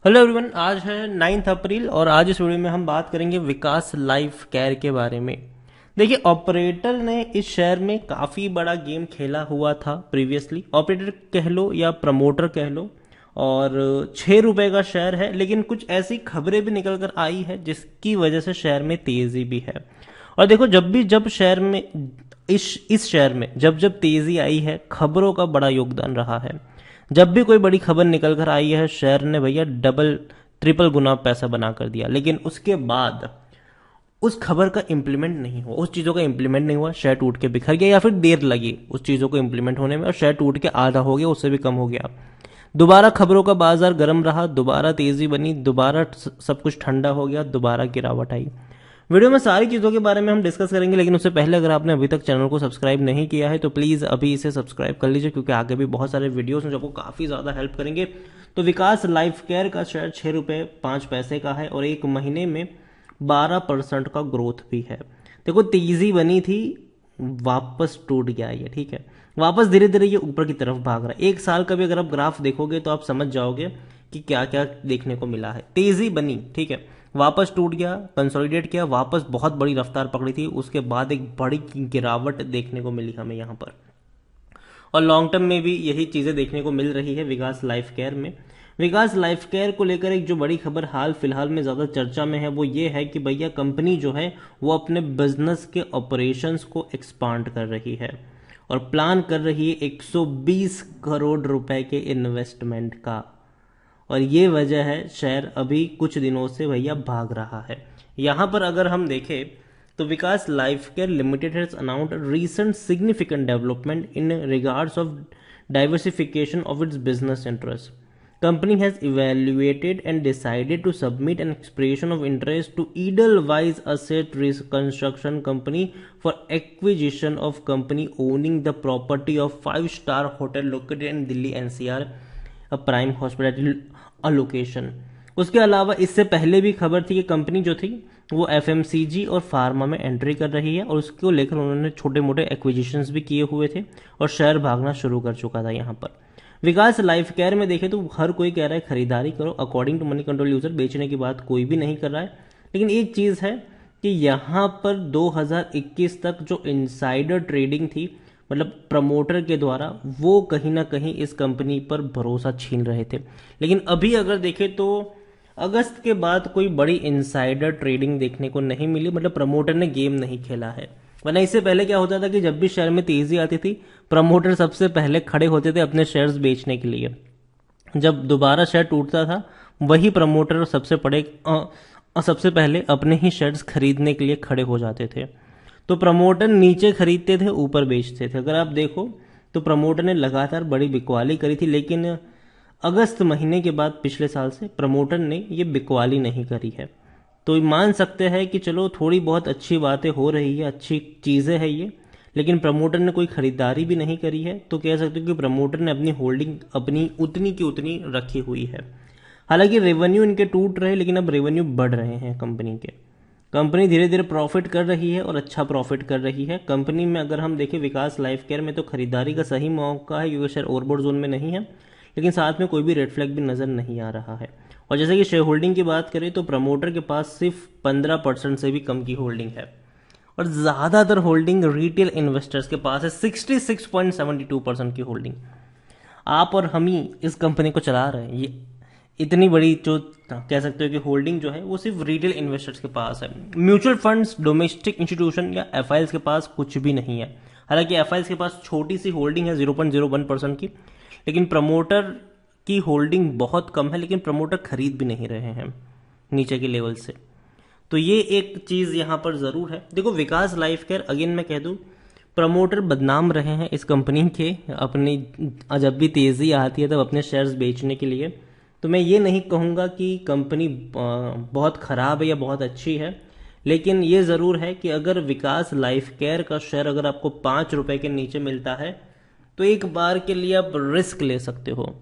Hello everyone, आज है 9 अप्रैल और आज इस वीडियो में हम बात करेंगे विकास लाइफ केयर के बारे में। देखिए, ऑपरेटर ने इस शेयर में काफ़ी बड़ा गेम खेला हुआ था प्रीवियसली। ऑपरेटर कह लो या प्रमोटर कह लो, और 6 रुपए का शेयर है, लेकिन कुछ ऐसी खबरें भी निकल कर आई है जिसकी वजह से शेयर में तेज़ी भी है। और देखो, जब शेयर में इस शेयर में जब जब तेज़ी आई है, खबरों का बड़ा योगदान रहा है। जब भी कोई बड़ी खबर निकल कर आई है, शेयर ने भैया डबल ट्रिपल गुना पैसा बना कर दिया। लेकिन उसके बाद उस खबर का इम्प्लीमेंट नहीं हुआ, उस चीज़ों का इम्प्लीमेंट नहीं हुआ, शेयर टूट के बिखर गया या फिर देर लगी उस चीज़ों को इम्प्लीमेंट होने में, और शेयर टूट के आधा हो गया, उससे भी कम हो गया। दोबारा खबरों का बाजार गर्म रहा, दोबारा तेज़ी बनी, दोबारा सब कुछ ठंडा हो गया, दोबारा गिरावट आई। वीडियो में सारी चीज़ों के बारे में हम डिस्कस करेंगे, लेकिन उससे पहले अगर आपने अभी तक चैनल को सब्सक्राइब नहीं किया है तो प्लीज़ अभी इसे सब्सक्राइब कर लीजिए, क्योंकि आगे भी बहुत सारे वीडियोस हैं जो आपको काफ़ी ज़्यादा हेल्प करेंगे। तो विकास लाइफ केयर का शेयर 6 रुपये 5 पैसे का है और एक महीने में 12% का ग्रोथ भी है। देखो, तेज़ी बनी थी, वापस टूट गया ये, ठीक है। वापस धीरे धीरे ये ऊपर की तरफ भाग रहा है। एक साल का भी अगर आप ग्राफ देखोगे तो आप समझ जाओगे कि क्या क्या देखने को मिला है। तेज़ी बनी, ठीक है, वापस टूट गया, कंसोलिडेट किया, वापस बहुत बड़ी रफ्तार पकड़ी थी, उसके बाद एक बड़ी गिरावट देखने को मिली हमें यहाँ पर। और लॉन्ग टर्म में भी यही चीज़ें देखने को मिल रही है विकास लाइफ केयर में। विकास लाइफ केयर को लेकर एक जो बड़ी खबर हाल फिलहाल में ज़्यादा चर्चा में है वो ये है कि भैया कंपनी जो है वो अपने बिजनेस के ऑपरेशंस को एक्सपांड कर रही है और प्लान कर रही है 120 करोड़ रुपए के इन्वेस्टमेंट का। और ये वजह है शेयर अभी कुछ दिनों से भैया भाग रहा है। यहाँ पर अगर हम देखें तो Vikas life care limited has announced recent significant development in regards of diversification of its business interests. Company has evaluated and decided to submit an expression of interest to Edelweiss Asset Reconstruction Company for acquisition of company owning the property of five-star hotel located in Delhi NCR, a prime hospitality allocation. उसके अलावा इससे पहले भी खबर थी कि company जो थी वो एफएमसीजी और फार्मा में एंट्री कर रही है, और उसको लेकर उन्होंने छोटे मोटे एक्विजिशंस भी किए हुए थे और शेयर भागना शुरू कर चुका था। यहाँ पर विकास लाइफ केयर में देखें तो हर कोई कह रहा है खरीदारी करो, according to Moneycontrol user बेचने की बात कोई भी नहीं कर रहा है। लेकिन एक चीज़ है कि यहाँ पर 2021 तक जो इनसाइडर ट्रेडिंग थी, मतलब प्रमोटर के द्वारा, वो कहीं ना कहीं इस कंपनी पर भरोसा छीन रहे थे। लेकिन अभी अगर देखें तो अगस्त के बाद कोई बड़ी इनसाइडर ट्रेडिंग देखने को नहीं मिली, मतलब प्रमोटर ने गेम नहीं खेला है। वरना इससे पहले क्या होता था कि जब भी शेयर में तेजी आती थी, प्रमोटर सबसे पहले खड़े होते थे अपने शेयर्स बेचने के लिए। जब दोबारा शेयर टूटता था, वही प्रमोटर सबसे पहले अपने ही शेयर्स खरीदने के लिए खड़े हो जाते थे। तो प्रमोटर नीचे खरीदते थे, ऊपर बेचते थे। अगर आप देखो तो प्रमोटर ने लगातार बड़ी बिकवाली करी थी, लेकिन अगस्त महीने के बाद पिछले साल से प्रमोटर ने ये बिकवाली नहीं करी है। तो मान सकते हैं कि चलो थोड़ी बहुत अच्छी बातें हो रही है, अच्छी चीज़ें हैं ये, लेकिन प्रमोटर ने कोई खरीदारी भी नहीं करी है। तो कह सकते हो कि प्रमोटर ने अपनी होल्डिंग अपनी उतनी की उतनी रखी हुई है। हालांकि रेवेन्यू इनके टूट रहे, लेकिन अब रेवेन्यू बढ़ रहे हैं कंपनी के। कंपनी धीरे धीरे प्रॉफिट कर रही है और अच्छा प्रॉफिट कर रही है। कंपनी में अगर हम देखें विकास लाइफ केयर में, तो खरीदारी का सही मौका है क्योंकि शेयर ओवरबॉट जोन में नहीं है, लेकिन साथ में कोई भी रेड फ्लैग भी नज़र नहीं आ रहा है। और जैसे कि शेयर होल्डिंग की बात करें तो प्रमोटर के पास सिर्फ 15% से भी कम की होल्डिंग है, और ज़्यादातर होल्डिंग रिटेल इन्वेस्टर्स के पास है। 66.72% की होल्डिंग आप और हम ही इस कंपनी को चला रहे हैं। ये इतनी बड़ी जो कह सकते हो कि होल्डिंग जो है वो सिर्फ रिटेल इन्वेस्टर्स के पास है। म्यूचुअल फंड्स, डोमेस्टिक इंस्टीट्यूशन या एफआईएल्स के पास कुछ भी नहीं है। हालांकि एफआईएल्स के पास छोटी सी होल्डिंग है 0.01% की, लेकिन प्रमोटर की होल्डिंग बहुत कम है, लेकिन प्रमोटर खरीद भी नहीं रहे हैं नीचे के लेवल से। तो ये एक चीज़ यहाँ पर ज़रूर है। देखो, विकास लाइफ केयर अगेन मैं कह दूँ, प्रमोटर बदनाम रहे हैं इस कंपनी के, अपनी जब भी तेज़ी आती है तब अपने शेयर्स बेचने के लिए। तो मैं ये नहीं कहूँगा कि कंपनी बहुत ख़राब है या बहुत अच्छी है, लेकिन ये ज़रूर है कि अगर विकास लाइफ केयर का शेयर अगर आपको 5 रुपए के नीचे मिलता है तो एक बार के लिए आप रिस्क ले सकते हो।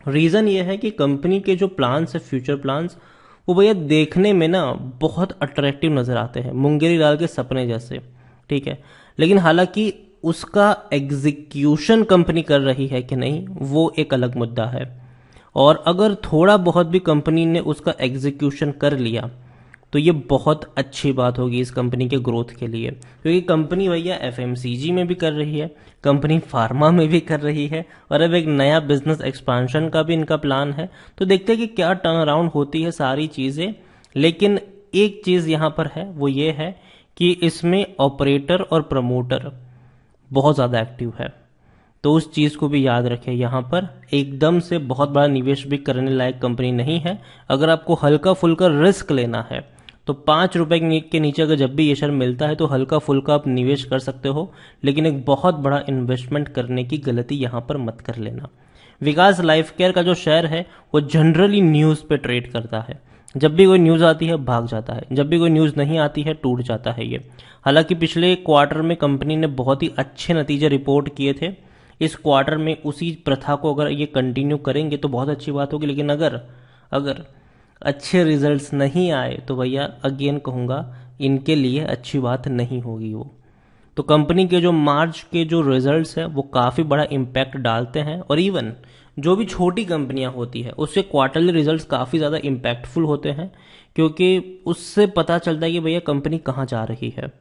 रीज़न ये है कि कंपनी के जो प्लान्स है, फ्यूचर प्लान्स, वो भैया देखने में ना बहुत अट्रैक्टिव नज़र आते हैं, मुंगेरी लाल के सपने जैसे, ठीक है। लेकिन हालांकि उसका एग्जीक्यूशन कंपनी कर रही है कि नहीं, वो एक अलग मुद्दा है। और अगर थोड़ा बहुत भी कंपनी ने उसका एग्जीक्यूशन कर लिया तो ये बहुत अच्छी बात होगी इस कंपनी के ग्रोथ के लिए, क्योंकि कंपनी भैया एफएमसीजी में भी कर रही है, कंपनी फार्मा में भी कर रही है, और अब एक नया बिजनेस एक्सपांशन का भी इनका प्लान है। तो देखते हैं कि क्या टर्न अराउंड होती है सारी चीज़ें। लेकिन एक चीज़ यहाँ पर है, वो ये है कि इसमें ऑपरेटर और प्रमोटर बहुत ज़्यादा एक्टिव है। तो उस चीज़ को भी याद रखें, यहाँ पर एकदम से बहुत बड़ा निवेश भी करने लायक कंपनी नहीं है। अगर आपको हल्का फुल्का रिस्क लेना है तो 5 रुपए के नीचे अगर जब भी ये शेयर मिलता है तो हल्का फुल्का आप निवेश कर सकते हो, लेकिन एक बहुत बड़ा इन्वेस्टमेंट करने की गलती यहाँ पर मत कर लेना। विकास लाइफ केयर का जो शेयर है वो जनरली न्यूज़ पे ट्रेड करता है, जब भी कोई न्यूज़ आती है भाग जाता है, जब भी कोई न्यूज़ नहीं आती है टूट जाता है ये। हालांकि पिछले क्वार्टर में कंपनी ने बहुत ही अच्छे नतीजे रिपोर्ट किए थे, इस क्वार्टर में उसी प्रथा को अगर ये कंटिन्यू करेंगे तो बहुत अच्छी बात होगी। लेकिन अगर अगर अच्छे रिजल्ट्स नहीं आए तो भैया अगेन कहूँगा इनके लिए अच्छी बात नहीं होगी वो। तो कंपनी के जो मार्च के जो रिजल्ट्स हैं वो काफ़ी बड़ा इम्पैक्ट डालते हैं, और इवन जो भी छोटी कंपनियां होती है उससे क्वार्टरली रिजल्ट्स काफ़ी ज़्यादा इम्पैक्टफुल होते हैं, क्योंकि उससे पता चलता है कि भैया कंपनी कहाँ जा रही है।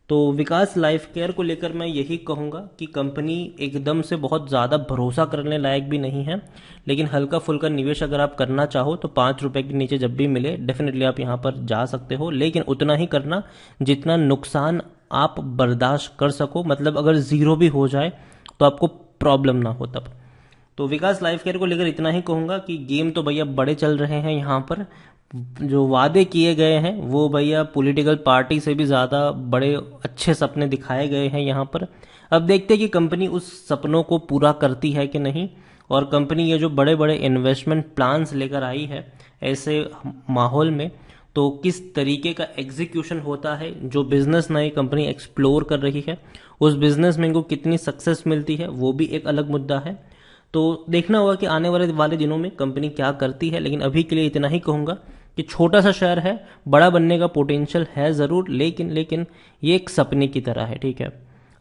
तो विकास लाइफ केयर को लेकर मैं यही कहूँगा कि कंपनी एकदम से बहुत ज़्यादा भरोसा करने लायक भी नहीं है, लेकिन हल्का फुल्का निवेश अगर आप करना चाहो तो 5 रुपए के नीचे जब भी मिले डेफिनेटली आप यहाँ पर जा सकते हो, लेकिन उतना ही करना जितना नुकसान आप बर्दाश्त कर सको। मतलब अगर ज़ीरो भी हो जाए तो आपको प्रॉब्लम ना हो तब। तो विकास लाइफ केयर को लेकर इतना ही कहूँगा कि गेम तो भैया बड़े चल रहे हैं यहाँ पर, जो वादे किए गए हैं वो भैया पॉलिटिकल पार्टी से भी ज़्यादा बड़े अच्छे सपने दिखाए गए हैं यहाँ पर। अब देखते हैं कि कंपनी उस सपनों को पूरा करती है कि नहीं, और कंपनी ये जो बड़े बड़े इन्वेस्टमेंट प्लान्स लेकर आई है ऐसे माहौल में तो किस तरीके का एग्जीक्यूशन होता है। जो बिजनेस नई कंपनी एक्सप्लोर कर रही है उस बिजनेस में इनको कितनी सक्सेस मिलती है वो भी एक अलग मुद्दा है। तो देखना होगा कि आने वाले दिनों में कंपनी क्या करती है। लेकिन अभी के लिए इतना ही कहूँगा कि छोटा सा शेयर है, बड़ा बनने का पोटेंशियल है ज़रूर, लेकिन ये एक सपने की तरह है, ठीक है।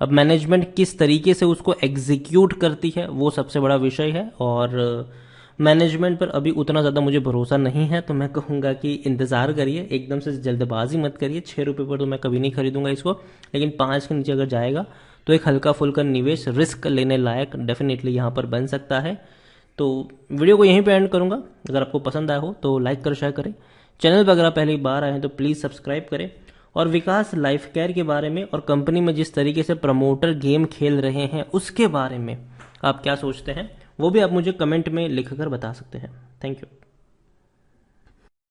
अब मैनेजमेंट किस तरीके से उसको एग्जीक्यूट करती है वो सबसे बड़ा विषय है, और मैनेजमेंट पर अभी उतना ज़्यादा मुझे भरोसा नहीं है। तो मैं कहूँगा कि इंतज़ार करिए, एकदम से जल्दबाजी मत करिए। 6 रुपये पर तो मैं कभी नहीं खरीदूंगा इसको, लेकिन 5 के नीचे अगर जाएगा तो एक हल्का फुल्का निवेश रिस्क लेने लायक डेफिनेटली यहाँ पर बन सकता है। तो वीडियो को यहीं पे एंड करूँगा। अगर आपको पसंद आया हो तो लाइक कर शेयर करें, चैनल पर अगर आप पहली बार आए हैं तो प्लीज़ सब्सक्राइब करें। और विकास लाइफ केयर के बारे में और कंपनी में जिस तरीके से प्रमोटर गेम खेल रहे हैं उसके बारे में आप क्या सोचते हैं वो भी आप मुझे कमेंट में लिखकर बता सकते हैं। Thank you.